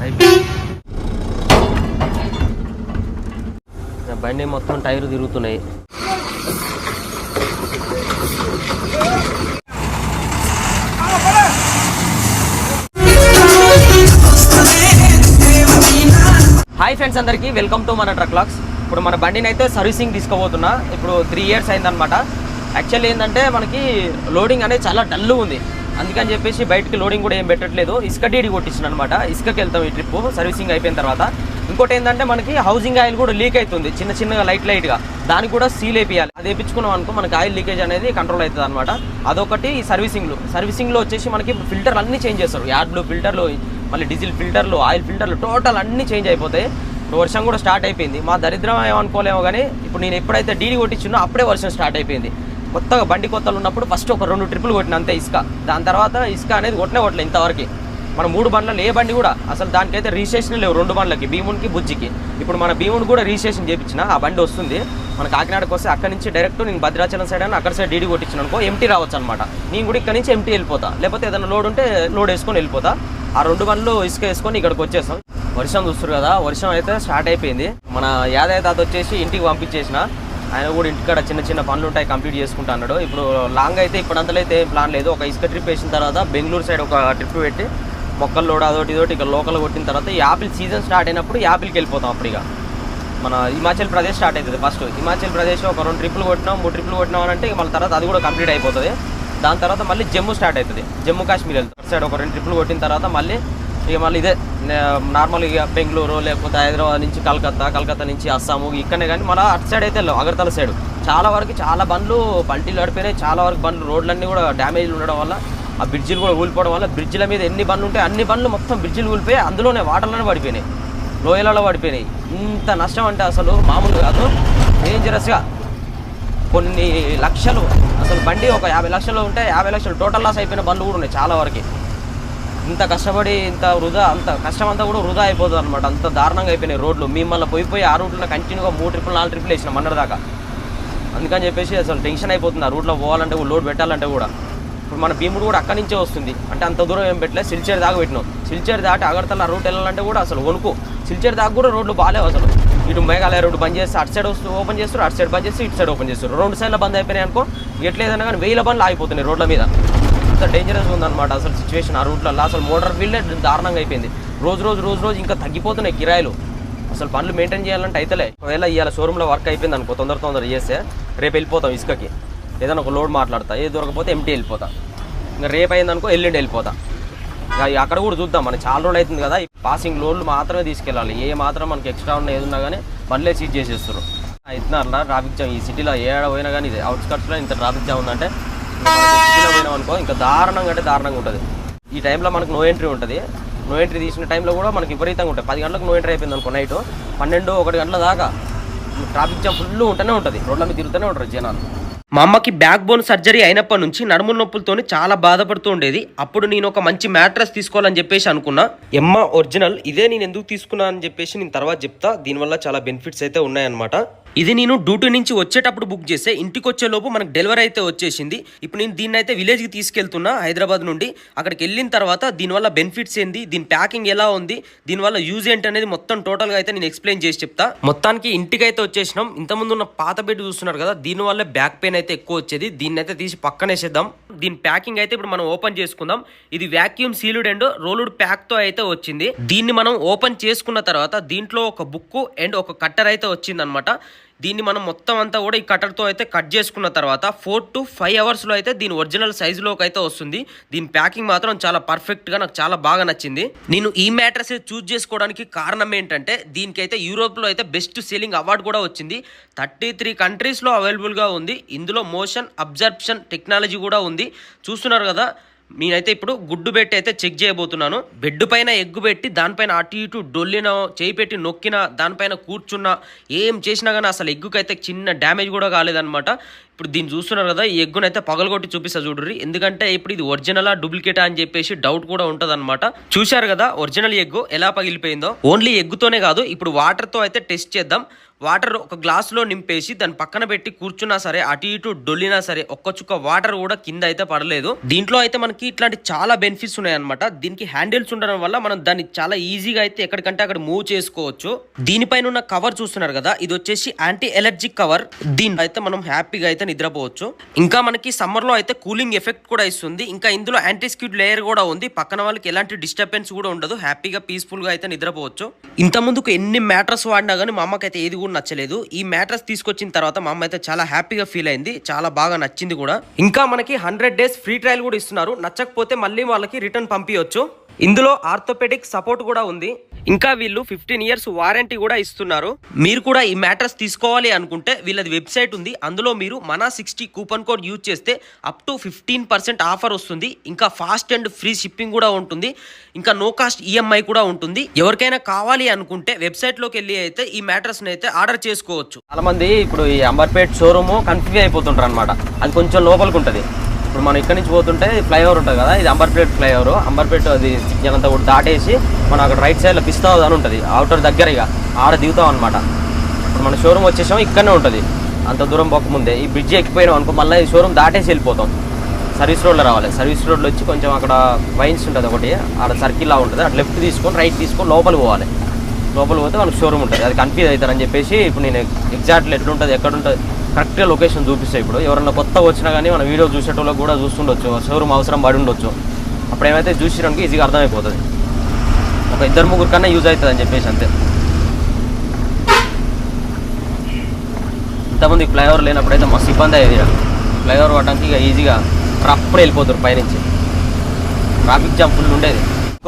అయిపోయింది. బండి మొత్తం టైర్ తిరుగుతున్నాయి. హాయ్ ఫ్రెండ్స్, అందరికీ వెల్కమ్ టు మన ట్రక్ లాగ్స్. ఇప్పుడు మన బండిని అయితే సర్వీసింగ్ తీసుకోబోతున్నా. ఇప్పుడు 3 years అయిందనమాట. యాక్చువల్లీ ఏంటంటే మనకి లోడింగ్ అనేది చాలా డల్ ఉంది. అందుకని చెప్పేసి బయటకి లోడింగ్ కూడా ఏం పెట్టట్లేదు. ఇసుక డీడీ కొట్టించిన అనమాట. ఇసుకకి వెళ్తాం ఈ ట్రిప్ సర్వీసింగ్ అయిపోయిన తర్వాత. ఇంకోటి ఏంటంటే మనకి హౌసింగ్ ఆయిల్ కూడా లీక్ అవుతుంది చిన్నగా లైట్గా. దానికి కూడా సీల్ వేయాలి. అది వేయించుకున్నాం అనుకో మనకి ఆయిల్ లీకేజ్ అనేది కంట్రోల్ అవుతుంది అనమాట. అదొకటి. సర్వీసింగ్లో వచ్చేసి మనకి ఫిల్టర్లు అన్నీ చేంజ్ చేస్తారు. యాడ్లు ఫిల్టర్లు, మళ్ళీ డీజిల్ ఫిల్టర్లు, ఆయిల్ ఫిల్టర్లు, టోటల్ అన్నీ చేంజ్ అయిపోతాయి. ఇప్పుడు వర్షం కూడా స్టార్ట్ అయిపోయింది. మా దరిద్రం ఏమనుకోలేమో కానీ ఇప్పుడు నేను ఎప్పుడైతే డీడీ కొట్టించినో అప్పుడే వర్షం స్టార్ట్ అయిపోయింది. కొత్తగా బండి కొత్తలు ఉన్నప్పుడు ఫస్ట్ ఒక 2 ట్రిప్పులు కొట్టిన అంతే ఇసుక. దాని తర్వాత ఇసుక అనేది కొట్టలే ఇంతవరకు. మన 3 బండ్లలో ఏ బండి కూడా అసలు దానికైతే రిజిస్ట్రేషన్ లేవు. 2 బండ్లకి, భీమునికి, బుజ్జికి. ఇప్పుడు మన భీముని కూడా రిజిస్ట్రేషన్ చేయించిన. ఆ బండి వస్తుంది మన కాకినాడకు వస్తే అక్కడి నుంచి డైరెక్ట్ నేను భద్రాచలం సైడ్ అని అక్కడ సైడ్ డీడీ కొట్టించిన అనుకో ఎంటీ రావచ్చు అనమాట. నేను కూడా ఇక్కడ నుంచి ఎంటీ వెళ్ళిపోతా, లేకపోతే ఏదైనా లోడ్ ఉంటే లోడ్ వేసుకొని వెళ్ళిపోతా. ఆ 2 బండ్లు ఇసుక వేసుకొని ఇక్కడికి వచ్చేస్తాం. వర్షం చూస్తారు కదా, వర్షం అయితే స్టార్ట్ అయిపోయింది. మన యాదయ్య తాత వచ్చేసి ఇంటికి పంపించేసిన. ఆయన కూడా ఇంటికాడ చిన్న పనులు ఉంటాయి, కంప్లీట్ చేసుకుంటా అన్నాడు. ఇప్పుడు లాంగ్ అయితే ఇప్పుడంతలో అయితే ఏం ప్లాన్ లేదు. ఒక ఇసుక ట్రిప్ వేసిన తర్వాత బెంగళూరు సైడ్ ఒక ట్రిప్ పెట్టి మొక్కలు లోడ్ అదొకటి ఇదోటి ఇక్కడ లోకల్ కొట్టిన తర్వాత ఈ యాపిల్ సీజన్ స్టార్ట్ అయినప్పుడు యాపిల్కి వెళ్ళిపోతాం. అప్పుడు ఇక మన హిమాచల్ ప్రదేశ్ స్టార్ట్ అవుతుంది. ఫస్ట్ హిమాచల్ ప్రదేశ్ ఒక 2 ట్రిప్పులు కొట్టినాం, 3 ట్రిప్పులు కొట్టినాం అంటే మళ్ళీ తర్వాత అది కూడా కంప్లీట్ అయిపోతుంది. దాని తర్వాత మళ్ళీ జమ్మూ స్టార్ట్ అవుతుంది. జమ్మూ కాశ్మీర్ వెళ్తాం. అటు సైడ్ ఒక 2 ట్రిప్పులు కొట్టిన తర్వాత మళ్ళీ ఇదే నార్మల్ ఇక బెంగళూరు, లేకపోతే హైదరాబాద్ నుంచి కలకత్తా నుంచి అస్సాము ఇక్కడనే. కానీ మళ్ళీ అటు సైడ్ అయితే అగర్తల సైడ్ చాలా వరకు చాలా బండ్లు పల్టీలు పడిపోయినాయి. చాలా వరకు బండ్లు రోడ్లన్నీ కూడా డ్యామేజ్లు ఉండడం వల్ల, ఆ బ్రిడ్జిలు కూడా ఊలిపోవడం వల్ల బ్రిడ్జిల మీద ఎన్ని బండ్లు ఉంటాయి అన్ని బండ్లు మొత్తం బ్రిడ్జిలు ఊలిపోయి అందులోనే వాటర్లోనే పడిపోయినాయి, లోయలలో పడిపోయినాయి. ఇంత నష్టం అంటే అసలు మామూలు కాదు, డేంజరస్గా. కొన్ని లక్షలు అసలు బండి ఒక 50 లక్షలు ఉంటే 50 లక్షలు టోటల్ లాస్ అయిపోయిన బండ్లు కూడా ఉన్నాయి చాలా వరకు. ఇంత కష్టపడి ఇంత వృధా, అంత కష్టం అంతా కూడా వృధా అయిపోతుంది అనమాట. అంత దారుణంగా అయిపోయినాయి రోడ్లు. మిమ్మల్ని పోయి ఆ రూట్లో కంటిన్యూగా 3 ట్రిప్పులు 4 ట్రిప్పులు వేసినాం మొన్నటి దాకా. అందుకని చెప్పేసి అసలు టెన్షన్ అయిపోతుంది ఆ రూట్లో పోవాలంటే, లోడ్ పెట్టాలంటే కూడా. ఇప్పుడు మన భీముడు కూడా అక్కడి నుంచే వస్తుంది అంటే అంత దూరం ఏం పెట్టలేదు. సిల్చేరు దాకా పెట్టినాం. సిల్చేరు దాటి అగర్తల రూట్ వెళ్ళాలంటే కూడా అసలు వణుకు. సిల్చేరు దాకా కూడా రోడ్లు బాగాలేవు అసలు. ఇటు మేఘాలయ రోడ్డు బంద్ చేస్తే అటు సైడ్ ఓపెన్ చేస్తారు, అటు సైడ్ బంద్ చేసి ఇటు సైడ్ ఓపెన్ చేస్తారు. 2 సైడ్ల బంద్ అయిపోయినాయి అనుకో, ఎట్లేదన్నా కానీ 1000 బండ్లు ఆగిపోతున్నాయి రోడ్ల మీద. అంత డేంజరస్గా ఉందన్నమాట అసలు సిచ్యువేషన్ ఆ రూట్లలో. అసలు మోటార్ ఫీల్డే దారుణంగా అయిపోయింది. రోజు ఇంకా తగ్గిపోతున్నాయి కిరాయిలు. అసలు బండ్లు మెయింటైన్ చేయాలంటే అయితేలే. ఒకవేళ ఇవాళ షోరూంలో వర్క్ అయిపోయింది అనుకో, తొందర చేస్తే రేపు వెళ్ళిపోతాం ఇసుకకి. ఏదైనా ఒక లోడ్ మాట్లాడతా, ఏది దొరకపోతే ఎంటీ వెళ్ళిపోతా. ఇంకా రేపు అయిందనుకో ఎల్లుండి వెళ్ళిపోతా. అక్కడ కూడా చూద్దాం, మనకి చాలా రోజులు అవుతుంది కదా. పాసింగ్ లోడ్లు మాత్రమే తీసుకెళ్ళాలి. ఏ మాత్రం మనకి ఎక్స్ట్రా ఉన్న ఏది ఉన్నా కానీ బండ్లే సీజ్ చేసేస్తారు. ఇస్తున్నారా ట్రాఫిక్ జామ్. ఈ సిటీలో ఏడ పోయినా కానీ ఇది అవుట్స్కట్స్లో ఇంత ట్రాఫిక్ జామ్ ఉందంటే సిటీలో పోయినాం అనుకో ఇంకా దారుణంగా ఉంటుంది. ఈ టైంలో మనకు నో ఎంట్రీ ఉంటుంది. నో ఎంట్రీ తీసిన టైంలో కూడా మనకి విపరీతంగా ఉంటుంది. 10 గంటలకు నో ఎంట్రీ అయిపోయింది అనుకో, నైట్ 12-1 గంటల దాకా ట్రాఫిక్ జామ్ ఫుల్ ఉంటూనే ఉంటుంది. రోడ్ల మీద తిరుగుతూనే ఉంటారు జనాలు. మా అమ్మకి బ్యాక్ బోన్ సర్జరీ అయినప్పటి నుంచి నడుము నొప్పులతో చాలా బాధపడుతూ ఉండేది. అప్పుడు నేను ఒక మంచి మ్యాట్రెస్ తీసుకోవాలని చెప్పేసి అనుకున్నా. ఎమ్మ ఒరిజినల్. ఇదే నేను ఎందుకు తీసుకున్నా అని చెప్పేసి నేను తర్వాత చెప్తా. దీనివల్ల చాలా బెనిఫిట్స్ అయితే ఉన్నాయన్నమాట. ఇది నేను డ్యూటీ నుంచి వచ్చేటప్పుడు బుక్ చేస్తే ఇంటికి వచ్చేలోపు మనకు డెలివరీ అయితే వచ్చేసింది. ఇప్పుడు నేను దీన్ని అయితే విలేజ్కి తీసుకెళ్తున్నా హైదరాబాద్ నుండి. అక్కడికి వెళ్ళిన తర్వాత దీనివల్ల బెనిఫిట్స్ ఏంది, దీని ప్యాకింగ్ ఎలా ఉంది, దీనివల్ల యూజ్ ఏంటి అనేది మొత్తం టోటల్గా అయితే నేను ఎక్స్ప్లెయిన్ చేసి చెప్తా. మొత్తానికి ఇంటికి అయితే వచ్చేసినాం. ఇంతకుముందు ఉన్న పాత బెడ్ చూస్తున్నారు కదా, దీనివల్ల బ్యాక్ పెయిన్ అయితే ఎక్కువ వచ్చేది. దీన్ని అయితే తీసి పక్కనేసేద్దాం. దీని ప్యాకింగ్ అయితే ఇప్పుడు మనం ఓపెన్ చేసుకుందాం. ఇది vacuum sealed and rolled pack తో అయితే వచ్చింది. దీన్ని మనం ఓపెన్ చేసుకున్న తర్వాత దీంట్లో ఒక బుక్ అండ్ ఒక కట్టర్ అయితే వచ్చింది అనమాట. దీన్ని మనం మొత్తం అంతా కూడా ఈ కట్టర్తో అయితే కట్ చేసుకున్న తర్వాత 4 to 5 అవర్స్లో అయితే దీని ఒరిజినల్ సైజులోకి అయితే వస్తుంది. దీని ప్యాకింగ్ మాత్రం చాలా పర్ఫెక్ట్గా నాకు చాలా బాగా నచ్చింది. నేను ఈ మ్యాట్రెస్ చూస్ చేసుకోవడానికి కారణం ఏంటంటే దీనికైతే యూరోప్లో అయితే బెస్ట్ సెల్లింగ్ అవార్డు కూడా వచ్చింది. 33 కంట్రీస్లో అవైలబుల్గా ఉంది. ఇందులో మోషన్ అబ్జర్ప్షన్ టెక్నాలజీ కూడా ఉంది. చూస్తున్నారు కదా, నేనైతే ఇప్పుడు గుడ్డు పెట్టి అయితే చెక్ చేయబోతున్నాను. బెడ్ పైన ఎగ్గు పెట్టి దానిపైన అటు ఇటు డొల్లినా, చేయి పెట్టి నొక్కినా, దానిపైన కూర్చున్నా, ఏం చేసినా కానీ అసలు ఎగ్గుకైతే చిన్న డ్యామేజ్ కూడా కాలేదన్నమాట. ఇప్పుడు దీన్ని చూస్తున్నారు కదా, ఈ ఎగ్గునైతే పగలగొట్టి చూపిస్తా చూడుర్రి. ఎందుకంటే ఇప్పుడు ఇది ఒరిజినలా డూప్లికేటా అని చెప్పేసి డౌట్ కూడా ఉంటది అనమాట. చూశారు కదా ఒరిజినల్ ఎగ్గు ఎలా పగిలిపోయిందో. ఓన్లీ ఎగ్గుతోనే కాదు, ఇప్పుడు వాటర్ తో అయితే టెస్ట్ చేద్దాం. వాటర్ ఒక గ్లాసులో నింపేసి దాని పక్కన పెట్టి కూర్చున్నా సరే, అటు ఇటు డొల్లినా సరే ఒక్క చుక్క వాటర్ కూడా కింద అయితే పడలేదు. దీంట్లో అయితే మనకి ఇట్లాంటి చాలా బెనిఫిట్స్ ఉన్నాయన్నమాట. దీనికి హ్యాండిల్స్ ఉండడం వల్ల మనం దాన్ని చాలా ఈజీగా అయితే ఎక్కడికంటే అక్కడ మూవ్ చేసుకోవచ్చు. దీనిపైన ఉన్న కవర్ చూస్తున్నారు కదా, ఇది వచ్చేసి యాంటీ ఎలర్జిక్ కవర్. దీని అయితే మనం హ్యాపీగా అయితే నిద్రపోవచ్చు. ఇంకా మనకి సమ్మర్ లో అయితే కూలింగ్ ఎఫెక్ట్ కూడా ఇస్తుంది. ఇంకా ఇందులో యాంటీ స్క్యూడ్ లేయర్ కూడా ఉంది. పక్కన వాళ్ళకి ఎలాంటి డిస్టర్బెన్స్ కూడా ఉండదు. హ్యాపీగా పీస్ఫుల్ గా అయితే నిద్రపోవచ్చు. ఇంత ముందుకు ఎన్ని మ్యాట్రస్ వాడినా కానీ మా అమ్మకైతే ఏది కూడా నచ్చలేదు. ఈ మ్యాట్రస్ తీసుకొచ్చిన తర్వాత మా అమ్మ అయితే చాలా హ్యాపీగా ఫీల్ అయింది. చాలా బాగా నచ్చింది కూడా. ఇంకా మనకి 100 days ఫ్రీ ట్రయల్ కూడా ఇస్తున్నారు. నచ్చకపోతే మళ్ళీ వాళ్ళకి రిటర్న్ పంపించవచ్చు. ఇందులో ఆర్థోపెడిక్ సపోర్ట్ కూడా ఉంది. ఇంకా వీళ్ళు 15 years వారంటీ కూడా ఇస్తున్నారు. మీరు కూడా ఈ మ్యాట్రస్ తీసుకోవాలి అనుకుంటే వీళ్ళది వెబ్సైట్ ఉంది. అందులో మీరు మన 60 కూపన్ కోడ్ యూజ్ చేస్తే అప్ టు 15% ఆఫర్ వస్తుంది. ఇంకా ఫాస్ట్ అండ్ ఫ్రీ షిప్పింగ్ కూడా ఉంటుంది. ఇంకా నో కాస్ట్ ఈఎంఐ కూడా ఉంటుంది. ఎవరికైనా కావాలి అనుకుంటే వెబ్సైట్ లోకి వెళ్ళి అయితే ఈ మ్యాట్రస్ ని అయితే ఆర్డర్ చేసుకోవచ్చు. చాలా మంది ఇప్పుడు ఈ అంబర్పేట్ షోరూమ్ కన్ఫ్యూజ్ అయిపోతుంటారు అనమాట. అది కొంచెం లోపలికి ఉంటుంది. ఇప్పుడు మనం ఇక్కడ నుంచి పోతుంటే ఫ్లైఓవర్ ఉంటుంది కదా, ఇది అంబర్పేట్ ఫ్లైఓవర్. అంబర్పేట్ అది సిగ్నల్ అంతా కూడా దాటేసి మనం అక్కడ రైట్ సైడ్లో పిస్తా అని ఉంటుంది, అవుటర్ దగ్గర ఇక ఆడ దిగుతాం అనమాట. ఇప్పుడు మన షోరూమ్ వచ్చేసాం, ఇక్కడనే ఉంటుంది. అంత దూరం పోకముందే ఈ బ్రిడ్జ్ ఎక్కిపోయినాం అనుకో, మళ్ళీ ఈ షోరూమ్ దాటేసి వెళ్ళిపోతాం. సర్వీస్ రోడ్లో రావాలి. సర్వీస్ రోడ్లో వచ్చి కొంచెం అక్కడ వైన్స్ ఉంటుంది ఒకటి, ఆడ సర్కిల్లా ఉంటుంది. అటు లెఫ్ట్ తీసుకొని రైట్ తీసుకొని లోపలికి పోవాలి. లోపలికి పోతే మనకు షోరూమ్ ఉంటుంది. అది కన్ఫ్యూజ్ అవుతారని చెప్పేసి ఇప్పుడు నేను ఎగ్జాక్ట్లీ ఎట్లుంటుంది ఎక్కడ ఉంటుంది కరెక్ట్గా లొకేషన్ చూపిస్తాయి. ఇప్పుడు ఎవరన్నా కొత్త వచ్చినా కానీ మన వీడియో చూసేటోళ్ళకి కూడా చూస్తుండొచ్చు, షోరూమ్ అవసరం పడి ఉండొచ్చు. అప్పుడు ఏమైతే చూసినానికి ఈజీగా అర్థమైపోతుంది. ఒక 2-3 కన్నా యూజ్ అవుతుంది అని చెప్పేసి అంతే. ఇంతమంది ఫ్లైఓవర్ లేనప్పుడు అయితే మస్తు ఇబ్బంది అయ్యేది. ఫ్లైఓవర్ పడడానికి ఇక ఈజీగా అప్పుడే వెళ్ళిపోతారు పైనుంచి. ట్రాఫిక్ జామ్ ఫుల్ ఉండేది.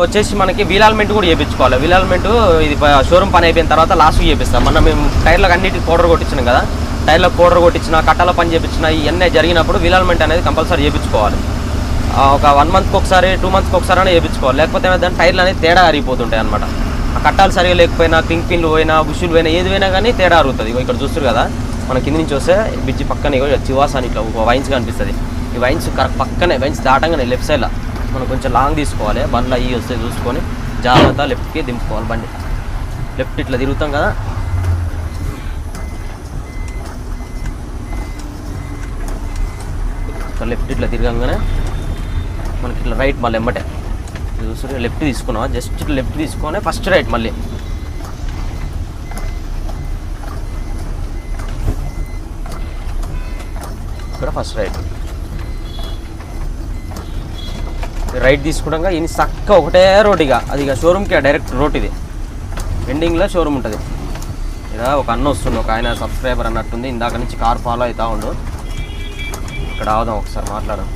వచ్చేసి మనకి వీల్ ఆల్మెంట్ కూడా చేయించుకోవాలి. వీల్ ఆల్మెంట్ ఇది షోరూమ్ పని అయిపోయిన తర్వాత లాస్ట్కి చేపిస్తాం. మొన్న మేము టైర్లకు అన్నిటికి పౌడర్ కొట్టించినాం కదా, టైర్లకు పౌడర్ కొట్టించిన, కట్టాల పని చేయించిన, ఇవన్నీ జరిగినప్పుడు వీల్ ఆల్మెంట్ అనేది కంపల్సరీ చేయించుకోవాలి. ఒక 1 monthకి ఒకసారి 2 monthsకి ఒకసారి అనేది చేయించుకోవాలి. లేకపోతే ఏమైందంటే టైర్లు అనేది తేడా అరిగిపోతుంటాయి అనమాట. ఆ కట్టాలు సరిగా లేకపోయినా, కింగ్ పిన్లు పోయినా, బుషులు పోయినా, ఏది పోయినా కానీ తేడా అరుగుతుంది. ఇక్కడ చూస్తారు కదా, మన కింద నుంచి వస్తే బ్రిడ్జి పక్కనే చివాస్ అని ఇట్లా వైన్స్ కనిపిస్తుంది. ఈ వైన్స్ కరెక్ట్ పక్కనే, వైన్స్ దాటంగానే లెఫ్ట్ సైడ్లో మనం కొంచెం లాంగ్ తీసుకోవాలి. బండ్లు అయ్యి వస్తే చూసుకొని జాగ్రత్త లెఫ్ట్కి దింపుకోవాలి. బండి లెఫ్ట్ ఇట్లా తిరుగుతాం కదా, లెఫ్ట్ ఇట్లా తిరగంగానే మనకి ఇట్లా రైట్ మళ్ళీ ఎమ్మటే చూసి లెఫ్ట్ తీసుకున్నాం. జస్ట్ ఇట్లా లెఫ్ట్ తీసుకొని ఫస్ట్ రైట్, మళ్ళీ ఇక్కడ ఫస్ట్ రైట్ తీసుకున్నాక ఇది చక్క ఒకటే రోడ్. ఇక అది ఇక షోరూమ్కి డైరెక్ట్ రోడ్. ఇది ఎండింగ్లో షోరూమ్ ఉంటుంది. ఇలా ఒక అన్న వస్తుంది, ఒక ఆయన సబ్స్క్రైబర్ అన్నట్టుంది. ఇందాక నుంచి కార్ ఫాలో అవుతూ ఉండు. ఇక్కడ ఆవుదాం, ఒకసారి మాట్లాడదాం.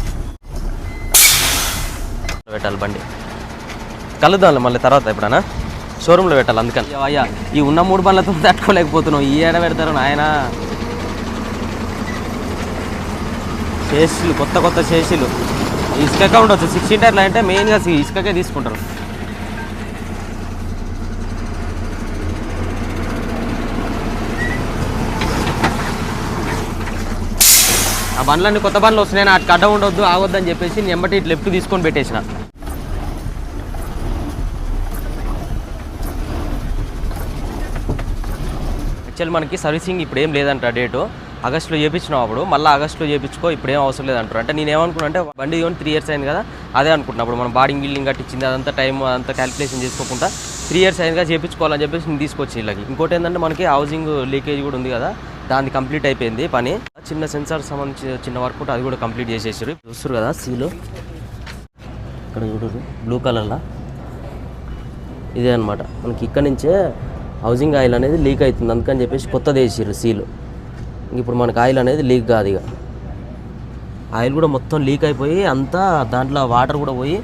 పెట్టాలి బండి, కలుద్దాం మళ్ళీ తర్వాత. ఎప్పుడన్నా షోరూంలో పెట్టాలి. అందుకని అయ్యా ఈ ఉన్న 3 బండ్లతో తట్టుకోలేకపోతున్నావు. ఈ ఏడ పెడతారు నాయన. చేసిలు కొత్త చేసిలు ఇసుకకే ఉండొచ్చు. 16 టైర్లు అంటే మెయిన్గా ఇసుకకే తీసుకుంటారు. ఆ బండ్లన్నీ కొత్త బండ్లు వస్తున్నాయి, అటు అడ్డ ఉండొద్దు, ఆగొద్దు అని చెప్పేసి నేను ఎంబటి ఇటు లెఫ్ట్ తీసుకొని పెట్టేసిన. యాక్చువల్ మనకి సర్వీసింగ్ ఇప్పుడు ఏం లేదంట. డేటు ఆగస్టులో చేయించినావు. అప్పుడు మళ్ళీ ఆగస్టులో చేయించుకో, ఇప్పుడు ఏం అవసరం లేదంటారు. అంటే నేను ఏమనుకున్నా అంటే బండి 3 years అయింది కదా, అదే అనుకుంటున్నా. అప్పుడు మనం బాడీ బిల్డింగ్ కట్టించింది అదంతా టైం అదంతా క్యాలిక్యులేషన్ చేసుకోకుండా 3 years అయిందిగా చేయించుకోవాలని చెప్పేసి నేను తీసుకొచ్చి వీళ్ళకి. ఇంకోటి ఏంటంటే మనకి హౌసింగ్ లీకేజ్ కూడా ఉంది కదా, దాన్ని కంప్లీట్ అయిపోయింది పని. చిన్న సెన్సార్ సంబంధించి చిన్న వర్క్ ఉంటే అది కూడా కంప్లీట్ చేసేసారు. చూస్తారు కదా సీలు ఇక్కడ చూడరు బ్లూ కలర్లో, ఇదే అనమాట. మనకి ఇక్కడ నుంచే హౌసింగ్ ఆయిల్ అనేది లీక్ అవుతుంది. అందుకని చెప్పేసి కొత్తది వేసారు సీలు. ఇప్పుడు మనకు ఆయిల్ అనేది లీక్ కాదు. ఇక ఆయిల్ కూడా మొత్తం లీక్ అయిపోయి అంతా దాంట్లో వాటర్ కూడా పోయి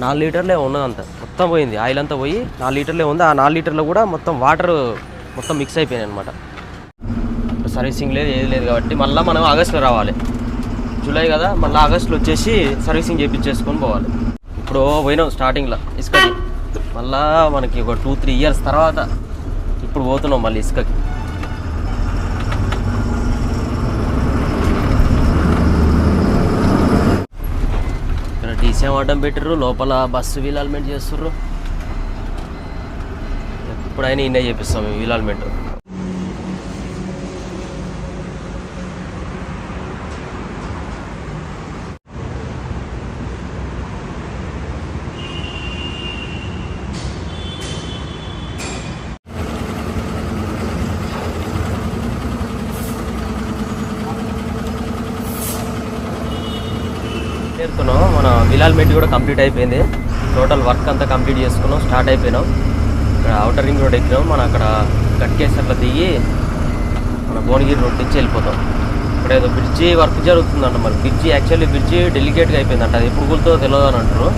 4 లీటర్లే ఉన్నదంతా మొత్తం పోయింది. ఆయిల్ అంతా పోయి 4 లీటర్లే ఉంది. ఆ 4 లీటర్లో కూడా మొత్తం వాటర్ మొత్తం మిక్స్ అయిపోయినాయి అనమాట. సర్వీసింగ్ లేదు, ఏది లేదు కాబట్టి మళ్ళీ మనం ఆగస్టులో రావాలి. జూలై కదా, మళ్ళీ ఆగస్టులో వచ్చేసి సర్వీసింగ్ చేయించేసుకొని పోవాలి. ఇప్పుడు పోయినాం స్టార్టింగ్లో ఇసుకకి, మళ్ళీ మనకి ఒక 2-3 years తర్వాత ఇప్పుడు పోతున్నాం మళ్ళీ ఇసుకకి. డీసీఎం అడ్డం పెట్టిర్రు, లోపల బస్సు వీల్ అలైన్మెంట్ చేస్తుర్రు. ఎప్పుడైనా ఇన్నే చేపిస్తాం మేము వీల్ అలైన్మెంట్. చేరుకున్నాం. మన విలాల్మెంట్ కూడా కంప్లీట్ అయిపోయింది. టోటల్ వర్క్ అంతా కంప్లీట్ చేసుకున్నాం, స్టార్ట్ అయిపోయినాం. ఇక్కడ అవుటర్ రింగ్ రోడ్ ఎక్కినాం. మనం అక్కడ గట్కేసర్లో దిగి మన భువనగిరి రోడ్ నుంచి వెళ్ళిపోతాం. ఇక్కడ ఏదో బ్రిడ్జి వర్క్ జరుగుతుందంట. మరి బ్రిడ్జి డెలికేట్గా అయిపోయిందంట. అది ఎప్పుడు కూలుతో తెలియదు అని అంటారు.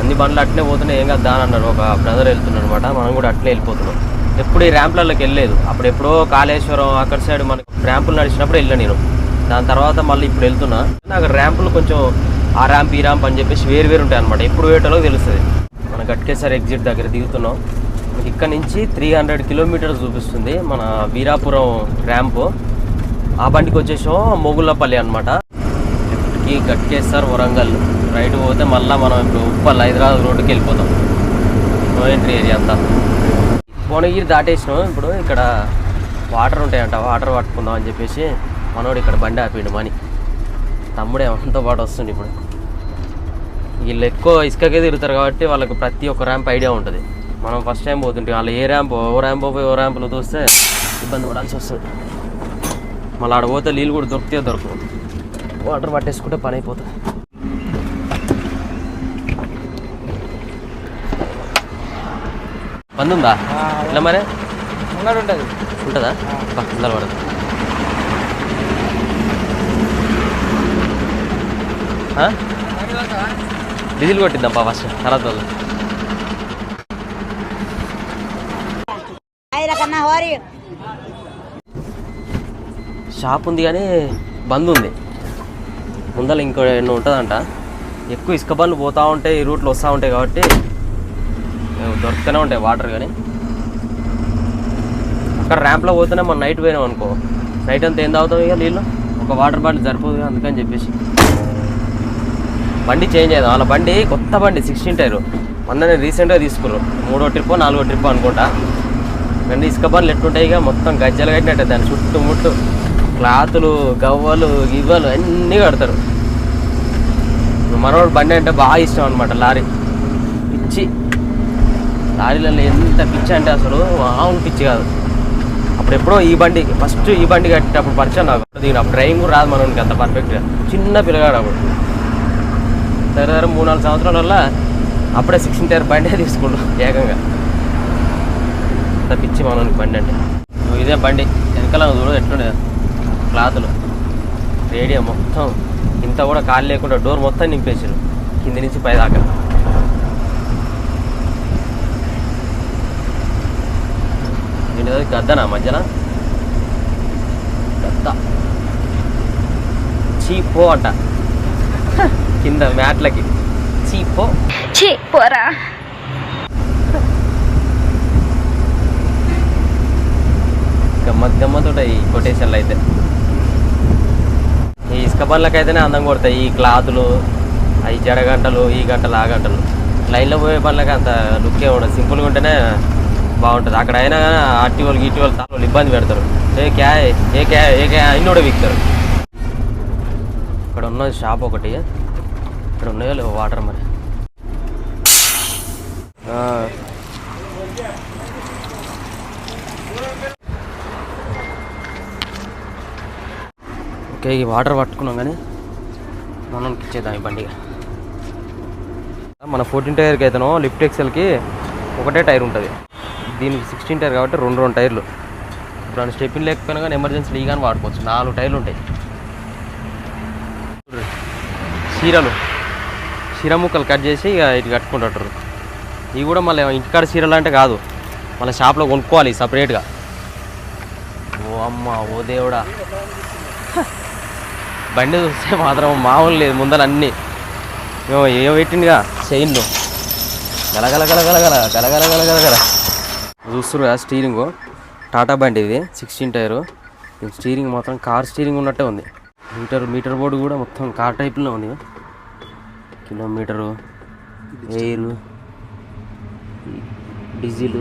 అన్ని బండ్లు అట్లే పోతున్నాయి, ఏం కదా అని అన్నారు. ఒక బ్రదర్ వెళ్తున్నాడు అనమాట. మనం కూడా అట్లే వెళ్ళిపోతున్నాం. ఎప్పుడు ఈ ర్యాంప్లలోకి వెళ్ళలేదు. అప్పుడు ఎప్పుడో కాళేశ్వరం అక్కడ సైడ్ మనకి ర్యాంపులు నడిచినప్పుడు వెళ్ళాను నేను. దాని తర్వాత మళ్ళీ ఇప్పుడు వెళ్తున్నా. అక్కడ ర్యాంపులు కొంచెం ఆ ర్యాంప్ ఈ ర్యాంప్ అని చెప్పేసి వేరు ఉంటాయి అనమాట. ఎప్పుడు వేయటలో తెలుస్తుంది. మన గట్కేసర్ ఎగ్జిట్ దగ్గర దిగుతున్నాం. మనకి ఇక్కడ నుంచి 300 కిలోమీటర్స్ చూపిస్తుంది మన వీరాపురం ర్యాంపు. ఆ బండికి వచ్చేసాం మొగుళ్ళపల్లి అనమాట. లెఫ్ట్కి గట్కేసర్ వరంగల్, రైట్ పోతే మళ్ళీ మనం ఇప్పుడు ఉప్పల్ హైదరాబాద్ రోడ్డుకి వెళ్ళిపోతాం. నో ఎంట్రీ ఏరియా అంతా. భువనగిరి దాటేసినాం. ఇప్పుడు ఇక్కడ వాటర్ ఉంటాయంట, వాటర్ పట్టుకుందాం అని చెప్పేసి మనోడు ఇక్కడ బండి ఆపిండు. మని తమ్ముడే మనతో పాటు వస్తుంది. ఇప్పుడు వీళ్ళు ఎక్కువ ఇసుకకే తిరుగుతారు కాబట్టి వాళ్ళకు ప్రతి ఒక్క ర్యాంప్ ఐడియా ఉంటుంది. మనం ఫస్ట్ టైం పోతుంటే వాళ్ళు ఏ ర్యాంప్ ఓ ర్యాంపులో చూస్తే ఇబ్బంది పడాల్సి వస్తుంది. మళ్ళీ ఆడ పోతే నీళ్ళు కూడా దొరకవు. వాటర్ పట్టేసుకుంటే పని అయిపోతుంది. బంద్ ఉందా ఇలా? మరి ఉంటుంది. ఉంటుందా? పిల్లలు పడదు. డీజిల్ కొట్టిద్దాం ఫస్ట్, తర్వాత వాళ్ళు షాప్ ఉంది కానీ బంద్ ఉంది. ముందర ఇంకో ఎన్నో ఉంటుందంట. ఎక్కువ ఇసుక బండ్లు పోతూ ఉంటాయి, ఈ రూట్లో వస్తూ ఉంటాయి కాబట్టి దొరుకుతూనే ఉంటాయి వాటర్. కానీ అక్కడ ర్యాంప్లో పోతేనే మనం నైట్ పోయినాం అనుకో, నైట్ అంతా ఏం తాగుతాం ఇక నీళ్ళు. ఒక వాటర్ బాటిల్ సరిపోదు. అందుకని చెప్పేసి బండి చేంజ్ అయ్యాం. వాళ్ళ బండి కొత్త బండి 16 టైరు. మొన్ననే రీసెంట్గా తీసుకున్నారు. 3వ ట్రిప్పో 4వ ట్రిప్పో అనుకుంటా. బండి ఇసుక బండ్లు ఎట్టుంటాయి ఇక మొత్తం గజ్జలు కట్టినట్టే. దాన్ని చుట్టుముట్టు క్లాతులు, గవ్వలు, గివ్వలు అన్నీ కడతారు. మనోడు బండి అంటే బాగా ఇష్టం అనమాట. లారీ పిచ్చి. లారీలలో ఎంత పిచ్చి అంటే అసలు మామూలు పిచ్చి కాదు. అప్పుడు ఎప్పుడో ఫస్ట్ ఈ బండి కట్టేటప్పుడు పరిచయం నాకు. అప్పుడు డ్రైవింగ్ కూడా రాదు మనోనికి అంత పర్ఫెక్ట్గా. చిన్న పిల్లగాడు అప్పుడు. దగ్గర 3-4 సంవత్సరాల వల్ల అప్పుడే 16 టైర్ బండి తీసుకుంటాం ఏకంగా. అంత పిచ్చి మనోనికి బండి అంటే. ఇదే బండి వెనకాల చూడు ఎట్లుండే క్లాతులు, రేడియో మొత్తం ఇంత కూడా ఖాళీ లేకుండా డోర్ మొత్తం నింపేసారు కింది నుంచి పై దాకా. దీని గద్దనా మధ్యన గద్ద చీపో అంట కింద మ్యాట్లకి. చీపో చీపోరా. గమ్మత్ ఉంటాయి ఈ కొటేషన్లు అయితే. ఈ ఇసుక బండ్లకైతేనే అందం కొడతాయి ఈ క్లాతులు, అవి జడగంటలు, ఈ గంటలు ఆ గంటలు. లైన్లో పోయే బండ్లకి అంత లుక్కే ఉండదు. సింపుల్గా ఉంటేనే బాగుంటుంది. అక్కడ అయినా కానీ ఆర్టీఓలు గీటీఓలు తాళ్ళు ఇబ్బంది పెడతారు. ఏ క్యా అన్ని కూడా విక్తారు. ఇక్కడ ఉన్నది షాప్ ఒకటి. ఇక్కడ ఉన్నాయో లేవు వాటర్ మరి. ఓకే, ఈ వాటర్ పట్టుకున్నాం కానీ మనకి ఇచ్చేద్దాం ఈ బండిగా. మన 14 టైర్కి అయితేనో లిఫ్ట్ ఎక్సెల్కి ఒకటే టైర్ ఉంటుంది. దీనికి 16 టైర్ కాబట్టి 2 టైర్లు. ఇప్పుడు స్టెప్పిన్ లేకపోయినా కానీ ఎమర్జెన్సీ కానీ వాడుకోవచ్చు. 4 టైర్లు ఉంటాయి. చీర ముక్కలు కట్ చేసి ఇక ఇటు కట్టుకుంటారు. ఇవి కూడా మళ్ళీ ఇంటికాడ చీరలు అంటే కాదు, మళ్ళీ షాప్లో కొనుక్కోవాలి సపరేట్గా. ఓ అమ్మ ఓ దేవుడా, బండి చూస్తే మాత్రం మామూలు లేదు. ముందర అన్నీ ఏం పెట్టిందిగా చైన్లు గలగల చూస్తున్నారు కదా. స్టీరింగ్ టాటా బండి ఇది 16 టైరు. స్టీరింగ్ మాత్రం కార్ స్టీరింగ్ ఉన్నట్టే ఉంది. మీటర్ బోర్డు కూడా మొత్తం కార్ టైప్లో ఉంది. కిలోమీటరు, ఎయిర్, డీజిల్,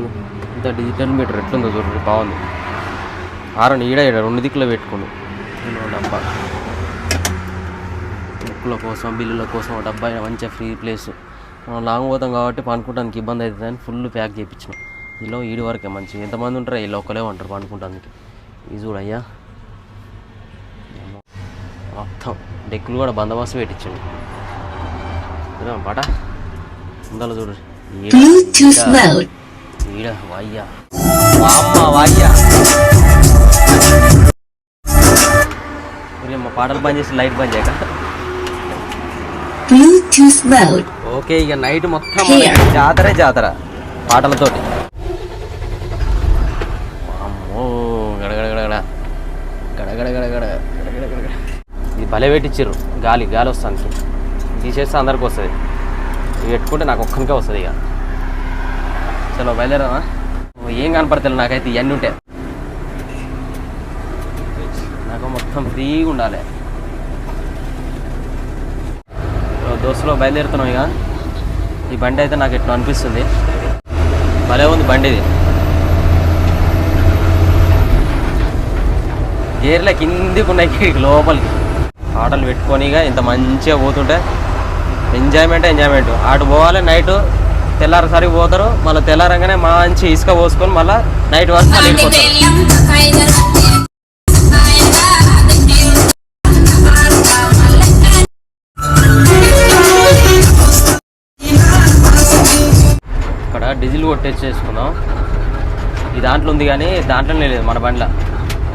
ఇంత డిజిటల్ మీటర్ ఎట్లుందో చూడండి, బాగుంది. ఆరని ఈడ 2 దిక్కులో పెట్టుకోండి. డబ్బా బుక్కుల కోసం, బిల్లుల కోసం డబ్బా మంచిగా ఫ్రీ ప్లేస్. లాంగ్ పోతాం కాబట్టి పండుకోవడానికి ఇబ్బంది అవుతుందని ఫుల్ ప్యాక్ చేయించినాం. ఇలా ఈడి వరకే మంచి. ఎంతమంది ఉంటారు ఇలా ఒక్కలే ఉంటారు పండుకుంటానికి. ఇది చూడయ్యా మొత్తం డెక్కులు కూడా బందోబస్తు పెట్టించండి పాట ఉండాలి చూడు. ఈడ వాయ్యా వాయ్యా మా పాటలు బంద్ చేసి లైట్ బంద్ చేయక. ఓకే, ఇక నైట్ మొత్తం జాతర పాటలతోటి. అమ్మో గడగడగడగడ గడగడగడగడ గడగడగడ. ఇది భలే పెట్టించారు. గాలి వస్తుంది. తీసేస్తే అందరికి వస్తుంది. ఇవి పెట్టుకుంటే నాకు ఒక్కనికే వస్తుంది. ఇక చలో బయలుదేరామా. ఏం కనపడతాయి నాకైతే ఇవన్నీ ఉంటాయి. నాకు మొత్తం ఫ్రీగా ఉండాలి. దోస్తులో బయలుదేరుతున్నాం. ఇక ఈ బండి అయితే నాకు ఎట్లా అనిపిస్తుంది, భలే ఉంది బండి. ఇది గేర్ల కిందికి ఉన్నాయి లోపలికి. ఆటలు పెట్టుకొని ఇక ఇంత మంచిగా పోతుంటే ఎంజాయ్మెంట్. ఆటు పోవాలి నైట్, తెల్లారసరికి పోతారు. మళ్ళీ తెల్లారంగానే మంచి ఇసుక పోసుకొని మళ్ళీ నైట్ వరకు మళ్ళీ వెళ్ళిపోతారు. ఇక్కడ డీజిల్ కొట్టేసుకుందాం. ఈ దాంట్లో ఉంది కానీ దాంట్లోనే లేదు మన బండిలో.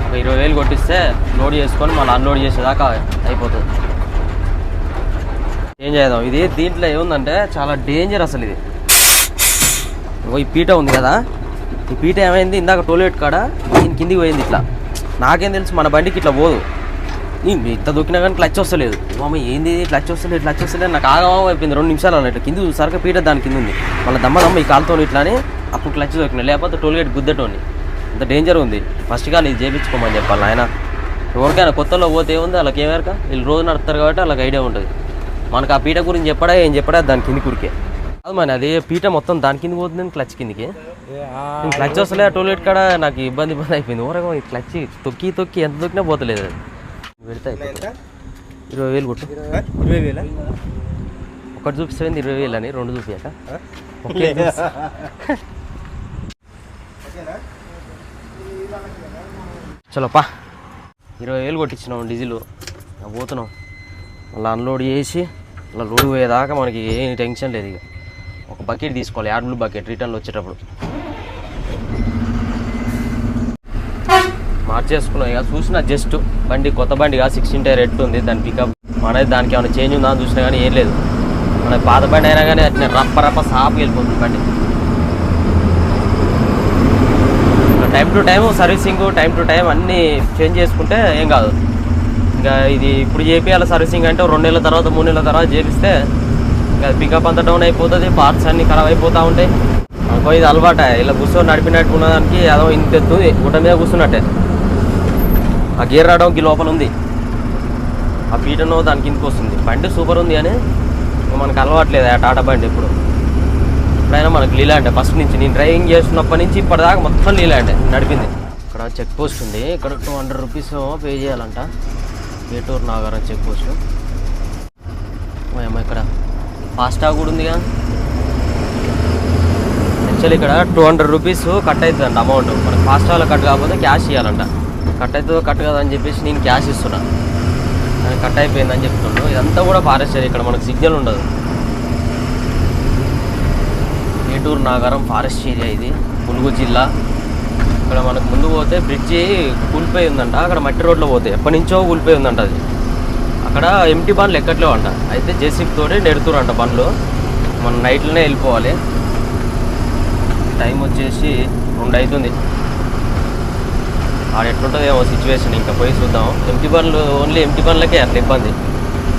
ఒక 20,000 కొట్టిస్తే లోడ్ చేసుకొని మళ్ళీ అన్లోడ్ చేసేదాకా అయిపోతుంది. ఏం చేద్దాం. ఇది దీంట్లో ఏముందంటే చాలా డేంజర్ అసలు. ఇది ఈ పీట ఉంది కదా, ఈ పీట ఏమైంది ఇందాక టోయిలెట్ కాడ దీని కిందికి పోయింది. ఇట్లా నాకేం తెలుసు మన బండికి ఇట్లా పోదు. ఇంత దొక్కినా కానీ క్లచ్ వస్తలేదు. మామ ఏంది క్లచ్ వస్తలేదు నాకు ఆగమా అయిపోయింది. 2 నిమిషాలు అన్నట్టు కింది సరక పీట దాని కింద ఉంది. మళ్ళీ దమ్మ ఈ కాలుతో ఇట్లా అని అప్పుడు క్లచ్ దొక్కినా, లేకపోతే టోల్గేట్ గుద్దటోని. ఇంత డేంజర్ ఉంది. ఫస్ట్ కానీ ఇది చేయించుకోమని చెప్పాలి ఆయన. ఎవరికైనా కొత్తలో పోతే ఏముంది వాళ్ళకి ఏమేరక, వీళ్ళు రోజు నడుపుతారు కాబట్టి వాళ్ళకి ఐడియా ఉంటుంది. మనకు ఆ పీట గురించి ఏం చెప్పడా దాని కింది కురికే అది మన అదే పీట మొత్తం దాని కింద పోతుంది క్లచ్ కిందికి. క్లచ్ వస్తలే టోల్గేట్ కాడ నాకు ఇబ్బంది అయిపోయింది. ఊరగా ఈ క్లచ్ తొక్కి ఎంత దొక్కినా పోతలేదు. అది పెడితే 20,000 కొట్టు. 20,000 ఒకటి చూపిస్తుంది 20,000 అని, 2 చూపించాక చలోపా 20,000 కొట్టించినాం డీజిల్. పోతున్నాం మళ్ళీ అన్లోడ్ చేసి అలా లోడ్ పోయేదాకా మనకి ఏం టెన్షన్ లేదు. ఇక ఒక బకెట్ తీసుకోవాలి, యాడ్ బ్లూ బకెట్ రిటర్న్లో వచ్చేటప్పుడు మార్చేసుకున్నాం. ఇక చూసిన జస్ట్ బండి కొత్త బండిగా 16 టైర్ ఎట్టుంది దాని పికప్. మనది దానికి ఏమైనా చేంజ్ ఉందా అని చూసినా కానీ ఏం లేదు. మన పాత బండి అయినా కానీ అట్లా రప్ప సాఫ్గా వెళ్ళిపోతుంది బండి. Time to time servicing, time to time అన్నీ చేంజ్ చేసుకుంటే ఏం కాదు. ఇంకా ఇది ఇప్పుడు చేపియాలి సర్వీసింగ్ అంటే 2 నెలల తర్వాత 3 నెలల తర్వాత చేపిస్తే ఇంకా పికప్ అంతా డౌన్ అయిపోతుంది. పార్ట్స్ అన్నీ ఖరాబ్ అయిపోతూ ఉంటాయి. అనుకో ఇది అలవాట. ఇలా కూర్చొని నడిపినట్టుకున్న దానికి అదో ఇంత ఎత్తుంది గుట్ట మీద కూర్చున్నట్టే. ఆ గేర్ రావడానికి లోపల ఉంది, ఆ పీటను దాని కిందకి వస్తుంది. బండి సూపర్ ఉంది అని మనకు అలవాట్లేదు ఆ టాటా బండి. ఎప్పుడైనా మనకు లీలాండే ఫస్ట్ నుంచి నేను డ్రైవింగ్ చేస్తున్నప్పటి నుంచి ఇప్పటిదాకా మొత్తం లీలాండే నడిపింది. ఇక్కడ చెక్ పోస్ట్ ఉంది. ఇక్కడ 200 రూపీస్ పే చేయాలంట. ఏటూరు నాగారం చెక్ పోస్ట్. ఏమో ఇక్కడ ఫాస్టాగ్ కూడా ఉందిగా. యాక్చువల్లీ ఇక్కడ 200 రూపీస్ కట్ అవుతుందంట అమౌంట్. మనకు ఫాస్టాగ్లో కట్ కాకపోతే క్యాష్ ఇవ్వాలంట. కట్ అవుతుందో కట్ కదా అని చెప్పేసి నేను క్యాష్ ఇస్తున్నా. కట్ అయిపోయిందని చెప్తున్నాను. ఇదంతా కూడా ఫారెస్ట్ ఏరియా. ఇక్కడ మనకు సిగ్నల్ ఉండదు. ఏటూరు నాగారం ఫారెస్ట్ ఏరియా ఇది, ములుగు జిల్లా. ఇక్కడ మనకు ముందు పోతే బ్రిడ్జి కూలిపోయి ఉందంట. అక్కడ మట్టి రోడ్లో పోతే ఎప్పటి నుంచో కూలిపోయి ఉందంట. అది అక్కడ ఎంటీ బండ్లు ఎక్కట్లేవు అంట. అయితే జేసీబీ తోటి నెడుతురంట బండ్లు. మనం నైట్లోనే వెళ్ళిపోవాలి. టైం వచ్చేసి 2 అవుతుంది. ఆడ ఎట్లుంటుందేమో సిచ్యువేషన్, ఇంకా పోయి చూద్దాం. ఎంటీ బండ్లు ఓన్లీ ఎంటీ బండ్లకే అట్లా ఇబ్బంది.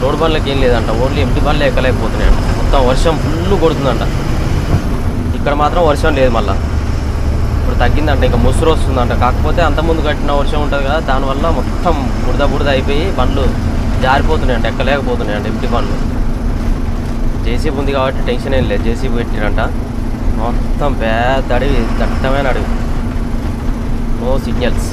రోడ్ బండ్లకి ఏం లేదంట. ఓన్లీ ఎంటీ బండ్లు ఎక్కలేకపోతున్నాయి అంట. మొత్తం వర్షం ఫుల్ కొడుతుందంట. ఇక్కడ మాత్రం వర్షం లేదు. మళ్ళీ ఇప్పుడు తగ్గిందంట. ఇంకా ముసురు వస్తుందంట. కాకపోతే అంతకుముందు కట్టిన వర్షం ఉంటుంది కదా, దానివల్ల మొత్తం బురద అయిపోయి బండ్లు జారిపోతున్నాయంట, ఎక్కలేకపోతున్నాయంట ఎంటీ బండ్లు. జేసీబీ ఉంది కాబట్టి టెన్షన్ ఏం లేదు. జేసీబీ పెట్టిరంట. మొత్తం పెద్ద అడవి, దట్టమైన అడవి, నో సిగ్నల్స్.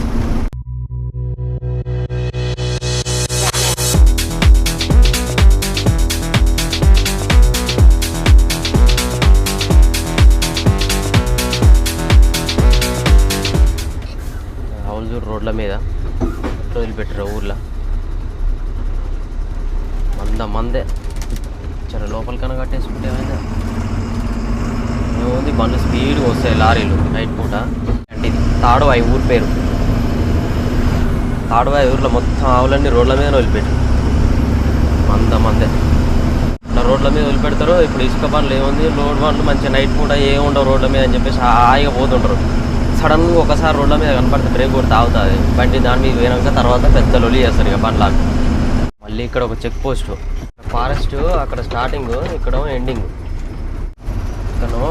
ఆవులు రోడ్ల మీద వదిలిపెట్టారు ఊర్లో, మందే చాలా లోపలికన్నా కట్టేసుకుంటే ఏముంది, బండ్లు స్పీడ్గా వస్తాయి, లారీలు నైట్ పూట. అంటే ఇది తాడువాయి ఊరి పేరు. తాడువాయి ఊర్లో మొత్తం ఆవులన్నీ రోడ్ల మీద వదిలిపెట్టారు, మందే ఇట్లా రోడ్ల మీద వదిలిపెడతారు. ఇప్పుడు ఇసుక బండ్లు ఏముంది, లోడ్ బండ్లు మంచిగా నైట్ పూట ఏముండవు రోడ్ల మీద అని చెప్పేసి హాయిగా పోతుంటారు. సడన్గా ఒకసారి రోడ్ల మీద కనపడితే బ్రేక్ కూడా తాగుతుంది బండి. దాని మీద పోయినాక తర్వాత పెద్ద లొలి చేస్తారు ఇక బండ్లాగా. మళ్ళీ ఇక్కడ ఒక చెక్ పోస్ట్, ఫారెస్ట్ అక్కడ స్టార్టింగ్, ఇక్కడ ఎండింగ్. ఇక్కడను